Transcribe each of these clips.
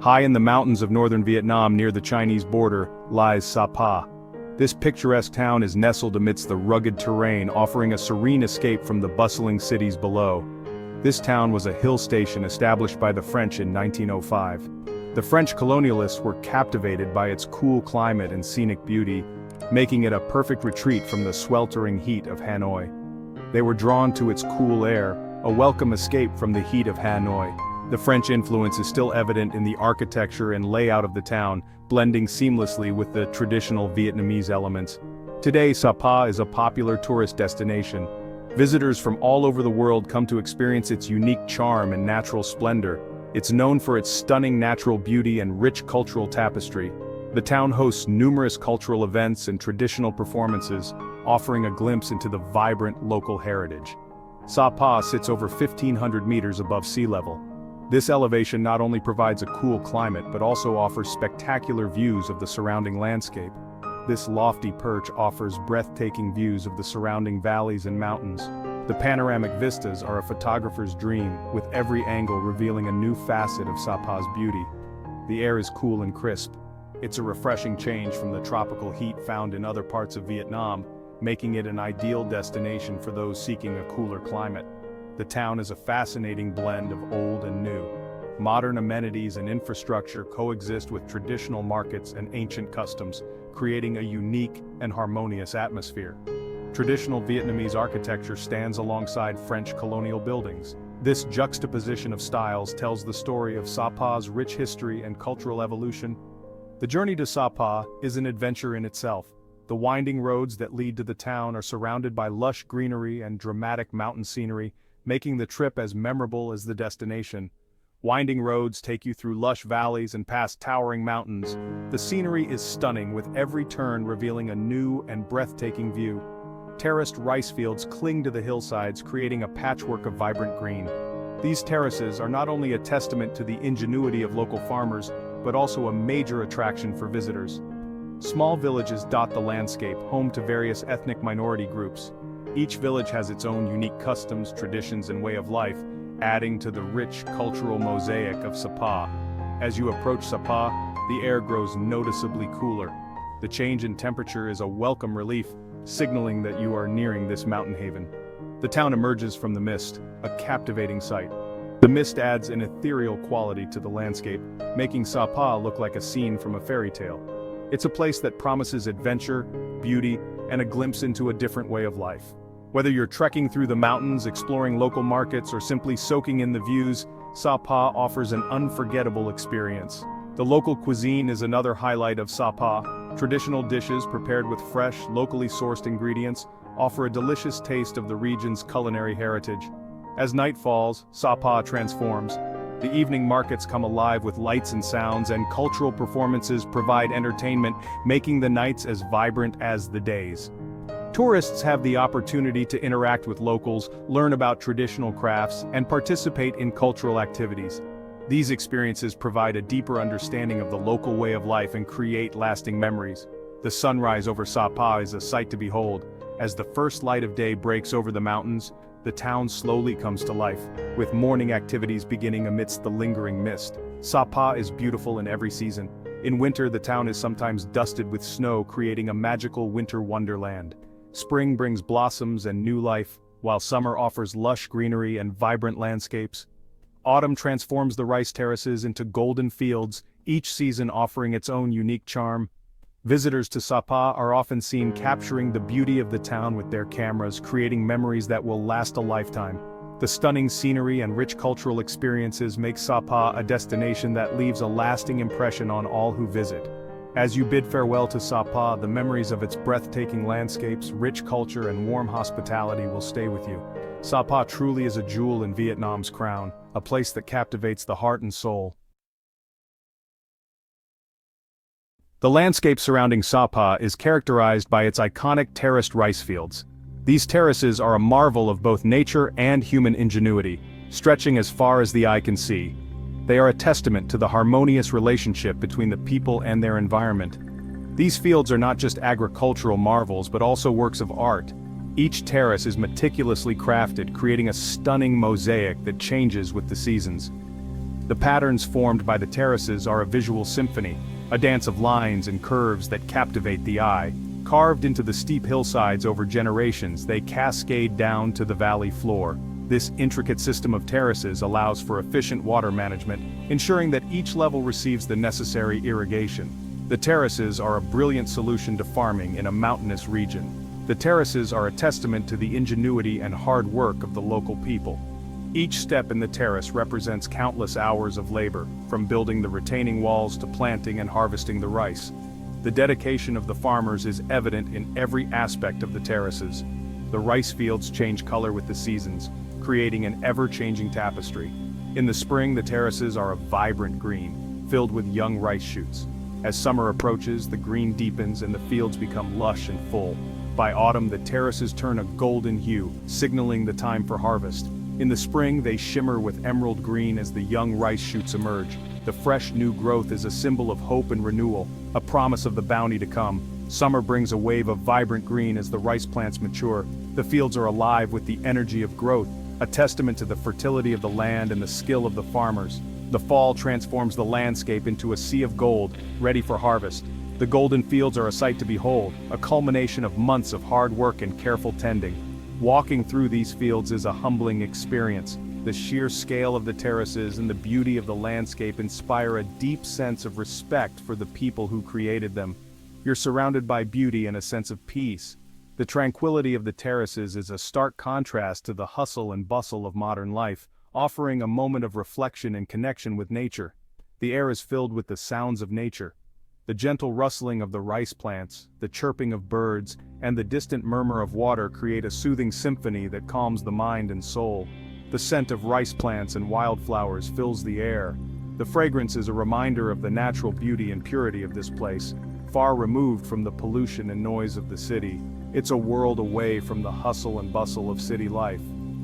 High in the mountains of northern Vietnam near the Chinese border lies SaPa. This picturesque town is nestled amidst the rugged terrain, offering a serene escape from the bustling cities below. This town was a hill station established by the French in 1905. The French colonialists were captivated by its cool climate and scenic beauty, making it a perfect retreat from the sweltering heat of Hanoi. They were drawn to its cool air, a welcome escape from the heat of Hanoi. The French influence is still evident in the architecture and layout of the town, blending seamlessly with the traditional Vietnamese elements. Today, SaPa is a popular tourist destination. Visitors from all over the world come to experience its unique charm and natural splendor. It's known for its stunning natural beauty and rich cultural tapestry. The town hosts numerous cultural events and traditional performances, offering a glimpse into the vibrant local heritage. SaPa sits over 1,500 meters above sea level. This elevation not only provides a cool climate but also offers spectacular views of the surrounding landscape. This lofty perch offers breathtaking views of the surrounding valleys and mountains. The panoramic vistas are a photographer's dream, with every angle revealing a new facet of SaPa's beauty. The air is cool and crisp. It's a refreshing change from the tropical heat found in other parts of Vietnam, making it an ideal destination for those seeking a cooler climate. The town is a fascinating blend of old and new. Modern amenities and infrastructure coexist with traditional markets and ancient customs, creating a unique and harmonious atmosphere. Traditional Vietnamese architecture stands alongside French colonial buildings. This juxtaposition of styles tells the story of SaPa's rich history and cultural evolution. The journey to SaPa is an adventure in itself. The winding roads that lead to the town are surrounded by lush greenery and dramatic mountain scenery, making the trip as memorable as the destination. Winding roads take you through lush valleys and past towering mountains. The scenery is stunning, with every turn revealing a new and breathtaking view. Terraced rice fields cling to the hillsides, creating a patchwork of vibrant green. These terraces are not only a testament to the ingenuity of local farmers, but also a major attraction for visitors. Small villages dot the landscape, home to various ethnic minority groups. Each village has its own unique customs, traditions, and way of life, adding to the rich cultural mosaic of SaPa. As you approach SaPa, the air grows noticeably cooler. The change in temperature is a welcome relief, signaling that you are nearing this mountain haven. The town emerges from the mist, a captivating sight. The mist adds an ethereal quality to the landscape, making SaPa look like a scene from a fairy tale. It's a place that promises adventure, beauty, and a glimpse into a different way of life. Whether you're trekking through the mountains, exploring local markets, or simply soaking in the views, SaPa offers an unforgettable experience. The local cuisine is another highlight of SaPa. Traditional dishes prepared with fresh, locally sourced ingredients offer a delicious taste of the region's culinary heritage. As night falls, SaPa transforms. The evening markets come alive with lights and sounds, and cultural performances provide entertainment, making the nights as vibrant as the days. Tourists have the opportunity to interact with locals, learn about traditional crafts, and participate in cultural activities. These experiences provide a deeper understanding of the local way of life and create lasting memories. The sunrise over SaPa is a sight to behold. As the first light of day breaks over the mountains, the town slowly comes to life, with morning activities beginning amidst the lingering mist. SaPa is beautiful in every season. In winter, the town is sometimes dusted with snow, creating a magical winter wonderland. Spring brings blossoms and new life, while summer offers lush greenery and vibrant landscapes. Autumn transforms the rice terraces into golden fields, each season offering its own unique charm. Visitors to SaPa are often seen capturing the beauty of the town with their cameras, creating memories that will last a lifetime. The stunning scenery and rich cultural experiences make SaPa a destination that leaves a lasting impression on all who visit. As you bid farewell to SaPa, the memories of its breathtaking landscapes, rich culture, and warm hospitality will stay with you. SaPa truly is a jewel in Vietnam's crown, a place that captivates the heart and soul. The landscape surrounding SaPa is characterized by its iconic terraced rice fields. These terraces are a marvel of both nature and human ingenuity, stretching as far as the eye can see. They are a testament to the harmonious relationship between the people and their environment. These fields are not just agricultural marvels but also works of art. Each terrace is meticulously crafted, creating a stunning mosaic that changes with the seasons. The patterns formed by the terraces are a visual symphony, a dance of lines and curves that captivate the eye. Carved into the steep hillsides over generations, they cascade down to the valley floor. This intricate system of terraces allows for efficient water management, ensuring that each level receives the necessary irrigation. The terraces are a brilliant solution to farming in a mountainous region. The terraces are a testament to the ingenuity and hard work of the local people. Each step in the terrace represents countless hours of labor, from building the retaining walls to planting and harvesting the rice. The dedication of the farmers is evident in every aspect of the terraces. The rice fields change color with the seasons, creating an ever-changing tapestry. In the spring, the terraces are a vibrant green, filled with young rice shoots. As summer approaches, the green deepens and the fields become lush and full. By autumn, the terraces turn a golden hue, signaling the time for harvest. In the spring, they shimmer with emerald green as the young rice shoots emerge. The fresh new growth is a symbol of hope and renewal, a promise of the bounty to come. Summer brings a wave of vibrant green as the rice plants mature. The fields are alive with the energy of growth, a testament to the fertility of the land and the skill of the farmers. The fall transforms the landscape into a sea of gold, ready for harvest. The golden fields are a sight to behold, a culmination of months of hard work and careful tending. Walking through these fields is a humbling experience. The sheer scale of the terraces and the beauty of the landscape inspire a deep sense of respect for the people who created them. You're surrounded by beauty and a sense of peace. The tranquility of the terraces is a stark contrast to the hustle and bustle of modern life, offering a moment of reflection and connection with nature. The air is filled with the sounds of nature. The gentle rustling of the rice plants, the chirping of birds, and the distant murmur of water create a soothing symphony that calms the mind and soul. The scent of rice plants and wildflowers fills the air. The fragrance is a reminder of the natural beauty and purity of this place, far removed from the pollution and noise of the city. It's a world away from the hustle and bustle of city life.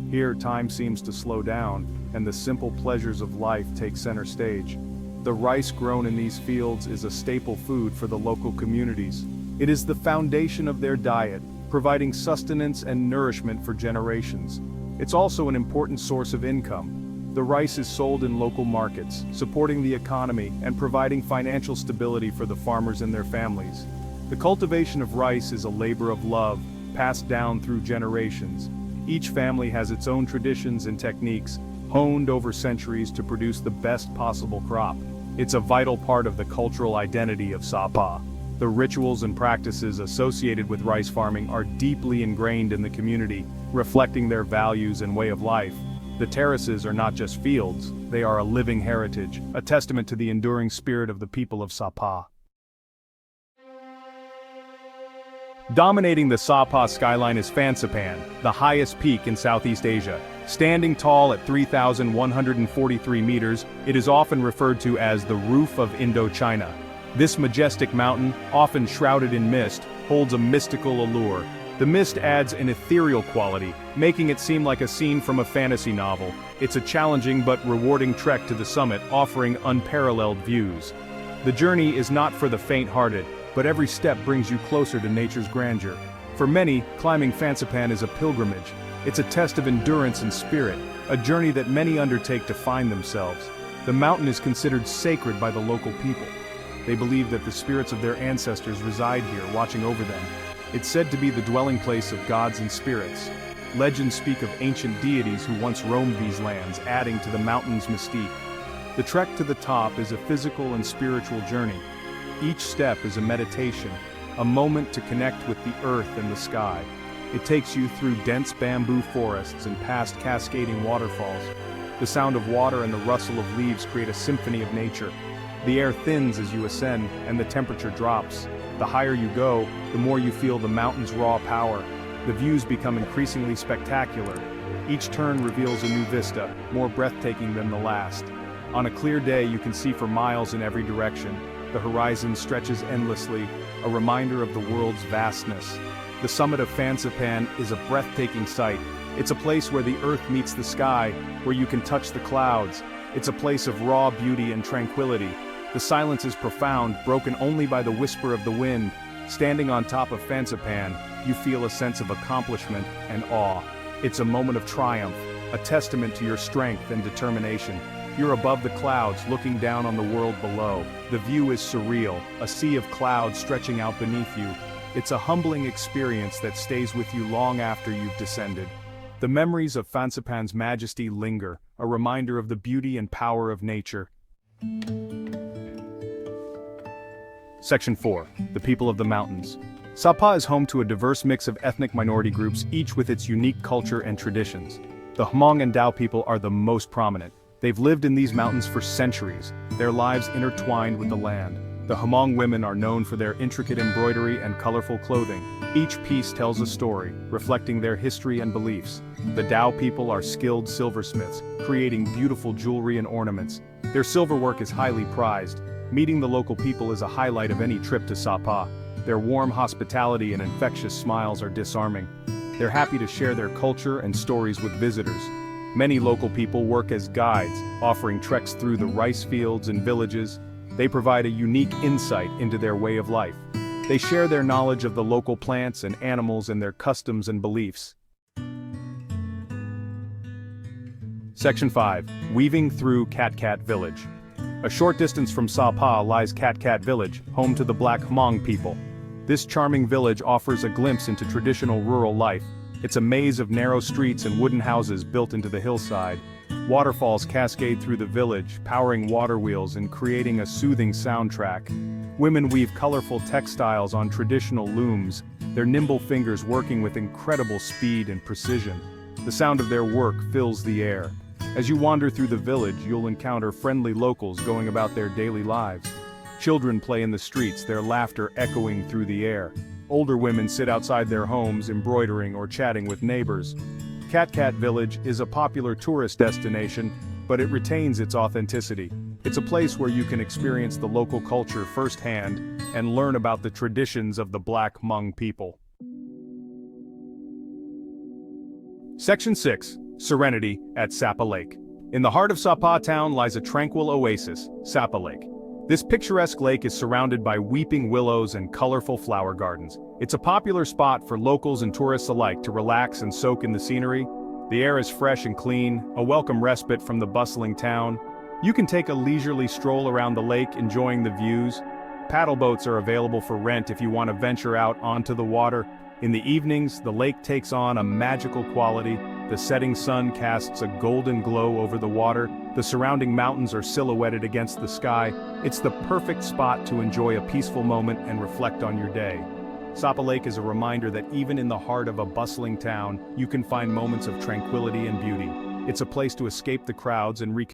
Here, time seems to slow down, and the simple pleasures of life take center stage. The rice grown in these fields is a staple food for the local communities. It is the foundation of their diet, providing sustenance and nourishment for generations. It's also an important source of income. The rice is sold in local markets, supporting the economy and providing financial stability for the farmers and their families. The cultivation of rice is a labor of love, passed down through generations. Each family has its own traditions and techniques, honed over centuries to produce the best possible crop. It's a vital part of the cultural identity of SaPa. The rituals and practices associated with rice farming are deeply ingrained in the community, reflecting their values and way of life. The terraces are not just fields, they are a living heritage, a testament to the enduring spirit of the people of SaPa. Dominating the SaPa skyline is Fanipan, the highest peak in Southeast Asia. Standing tall at 3,143 meters, it is often referred to as the roof of Indochina. This majestic mountain, often shrouded in mist, holds a mystical allure. The mist adds an ethereal quality, making it seem like a scene from a fantasy novel. It's a challenging but rewarding trek to the summit, offering unparalleled views. The journey is not for the faint-hearted, but every step brings you closer to nature's grandeur. For many, climbing Fanipan is a pilgrimage. It's a test of endurance and spirit, a journey that many undertake to find themselves. The mountain is considered sacred by the local people. They believe that the spirits of their ancestors reside here, watching over them. It's said to be the dwelling place of gods and spirits. Legends speak of ancient deities who once roamed these lands, adding to the mountain's mystique. The trek to the top is a physical and spiritual journey. Each step is a meditation, a moment to connect with the earth and the sky. It takes you through dense bamboo forests and past cascading waterfalls. The sound of water and the rustle of leaves create a symphony of nature. The air thins as you ascend, and the temperature drops. The higher you go, the more you feel the mountain's raw power. The views become increasingly spectacular. Each turn reveals a new vista, more breathtaking than the last. On a clear day, you can see for miles in every direction. The horizon stretches endlessly, a reminder of the world's vastness. The summit of Fanipan is a breathtaking sight. It's a place where the earth meets the sky, where you can touch the clouds. It's a place of raw beauty and tranquility. The silence is profound, broken only by the whisper of the wind. Standing on top of Fanipan, you feel a sense of accomplishment and awe. It's a moment of triumph, a testament to your strength and determination. You're above the clouds looking down on the world below. The view is surreal, a sea of clouds stretching out beneath you. It's a humbling experience that stays with you long after you've descended. The memories of Fanipan's majesty linger, a reminder of the beauty and power of nature. Section 4. The People of the Mountains. SaPa is home to a diverse mix of ethnic minority groups, each with its unique culture and traditions. The Hmong and Dao people are the most prominent. They've lived in these mountains for centuries, their lives intertwined with the land. The Hmong women are known for their intricate embroidery and colorful clothing. Each piece tells a story, reflecting their history and beliefs. The Dao people are skilled silversmiths, creating beautiful jewelry and ornaments. Their silverwork is highly prized. Meeting the local people is a highlight of any trip to SaPa. Their warm hospitality and infectious smiles are disarming. They're happy to share their culture and stories with visitors. Many local people work as guides, offering treks through the rice fields and villages. They provide a unique insight into their way of life. They share their knowledge of the local plants and animals and their customs and beliefs. Section 5. Weaving through Kat Village. A short distance from SaPa lies Kat Village, home to the Black Hmong people. This charming village offers a glimpse into traditional rural life. It's a maze of narrow streets and wooden houses built into the hillside. Waterfalls cascade through the village, powering water wheels and creating a soothing soundtrack. Women weave colorful textiles on traditional looms, their nimble fingers working with incredible speed and precision. The sound of their work fills the air. As you wander through the village, you'll encounter friendly locals going about their daily lives. Children play in the streets, their laughter echoing through the air. Older women sit outside their homes embroidering or chatting with neighbors. Kat Village is a popular tourist destination, but it retains its authenticity. It's a place where you can experience the local culture firsthand and learn about the traditions of the Black Hmong people. Section 6. Serenity at Sappa Lake. In the heart of SaPa town lies a tranquil oasis, Sappa Lake. This picturesque lake is surrounded by weeping willows and colorful flower gardens. It's a popular spot for locals and tourists alike to relax and soak in the scenery. The air is fresh and clean, a welcome respite from the bustling town. You can take a leisurely stroll around the lake, enjoying the views. Paddle boats are available for rent if you want to venture out onto the water. In the evenings, the lake takes on a magical quality. The setting sun casts a golden glow over the water. The surrounding mountains are silhouetted against the sky. It's the perfect spot to enjoy a peaceful moment and reflect on your day. Sappa Lake is a reminder that even in the heart of a bustling town, you can find moments of tranquility and beauty. It's a place to escape the crowds and reconnect